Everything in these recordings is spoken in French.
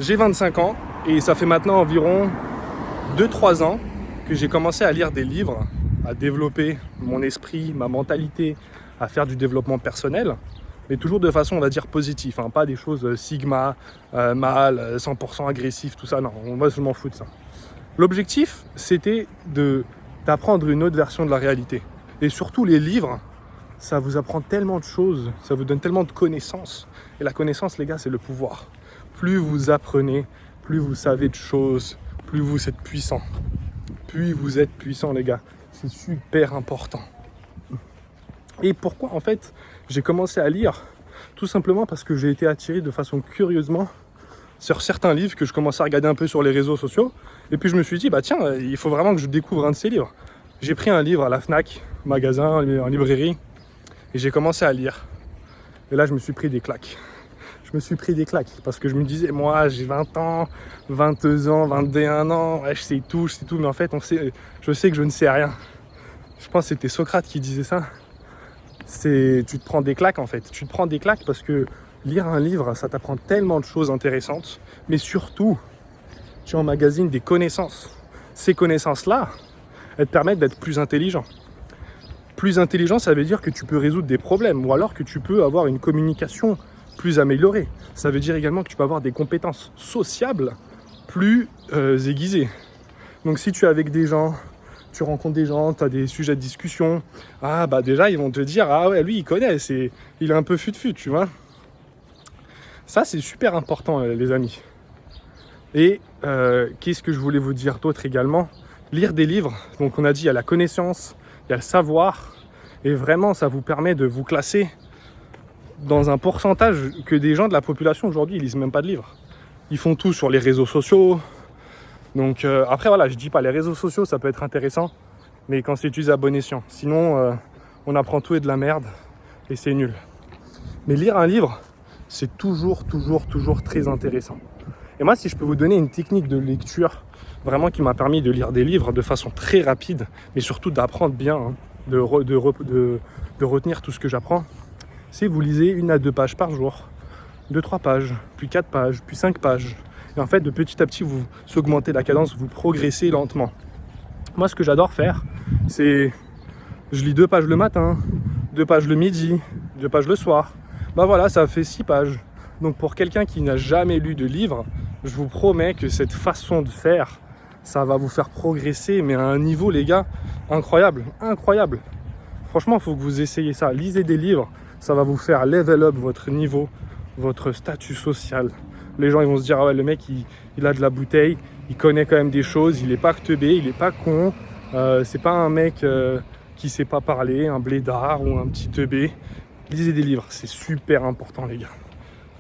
J'ai 25 ans et ça fait maintenant environ 2-3 ans que j'ai commencé à lire des livres, à développer mon esprit, ma mentalité, à faire du développement personnel, mais toujours de façon, on va dire, positive, hein, pas des choses sigma, mal, 100% agressif, tout ça, non, moi je m'en fous de ça. L'objectif, c'était d'apprendre une autre version de la réalité. Et surtout les livres, ça vous apprend tellement de choses, ça vous donne tellement de connaissances. Et la connaissance, les gars, c'est le pouvoir. Plus vous apprenez, plus vous savez de choses, plus vous êtes puissant. Plus vous êtes puissant, les gars. C'est super important. Et pourquoi, en fait, j'ai commencé à lire? Tout simplement parce que j'ai été attiré de façon curieusement sur certains livres que je commençais à regarder un peu sur les réseaux sociaux. Et puis je me suis dit, bah tiens, il faut vraiment que je découvre un de ces livres. J'ai pris un livre à la Fnac, magasin, en librairie, et j'ai commencé à lire. Et là, je me suis pris des claques. Parce que je me disais, moi, j'ai 20 ans, 22 ans, 21 ans, ouais, je sais tout, mais en fait, je sais que je ne sais rien. Je pense que c'était Socrate qui disait ça. Tu te prends des claques, en fait. Tu te prends des claques parce que lire un livre, ça t'apprend tellement de choses intéressantes, mais surtout, tu emmagasines des connaissances. Ces connaissances-là, elles te permettent d'être plus intelligent. Plus intelligent, ça veut dire que tu peux résoudre des problèmes, ou alors que tu peux avoir une communication plus améliorée. Ça veut dire également que tu peux avoir des compétences sociables plus aiguisées. Donc si tu es avec des gens, tu rencontres des gens, tu as des sujets de discussion, ah bah déjà ils vont te dire, ah ouais, lui il connaît, il est un peu fut-fut, tu vois. Ça c'est super important, les amis. Et qu'est-ce que je voulais vous dire d'autre également? Lire des livres, donc on a dit il y a la connaissance, il y a le savoir, et vraiment ça vous permet de vous classer dans un pourcentage que des gens de la population aujourd'hui ils lisent même pas de livres. Ils font tout sur les réseaux sociaux. Donc après voilà, je dis pas, les réseaux sociaux ça peut être intéressant, mais quand c'est utilisé à bon escient. Sinon on apprend tout et de la merde et c'est nul. Mais lire un livre, c'est toujours très intéressant. Et moi, si je peux vous donner une technique de lecture vraiment qui m'a permis de lire des livres de façon très rapide, mais surtout d'apprendre bien, hein, de retenir tout ce que j'apprends, c'est vous lisez 1 à 2 pages par jour, 2-3 pages, puis 4 pages, puis 5 pages. Et en fait, de petit à petit, vous augmentez la cadence, vous progressez lentement. Moi, ce que j'adore faire, c'est je lis 2 pages le matin, 2 pages le midi, 2 pages le soir. Bah voilà, ça fait 6 pages. Donc pour quelqu'un qui n'a jamais lu de livre, je vous promets que cette façon de faire, ça va vous faire progresser, mais à un niveau, les gars, incroyable. Franchement, il faut que vous essayiez ça. Lisez des livres, ça va vous faire level up votre niveau, votre statut social. Les gens ils vont se dire, ah ouais, le mec, il a de la bouteille, il connaît quand même des choses, il est pas teubé, il est pas con, c'est pas un mec qui sait pas parler, un blédard ou un petit teubé. Lisez des livres, c'est super important, les gars.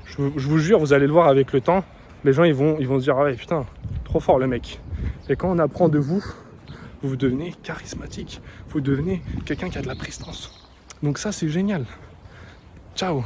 Je vous jure, vous allez le voir avec le temps, les gens ils vont se dire, ah ouais, putain, trop fort le mec. Et quand on apprend de vous, vous devenez charismatique, vous devenez quelqu'un qui a de la prestance. Donc ça, c'est génial. Ciao.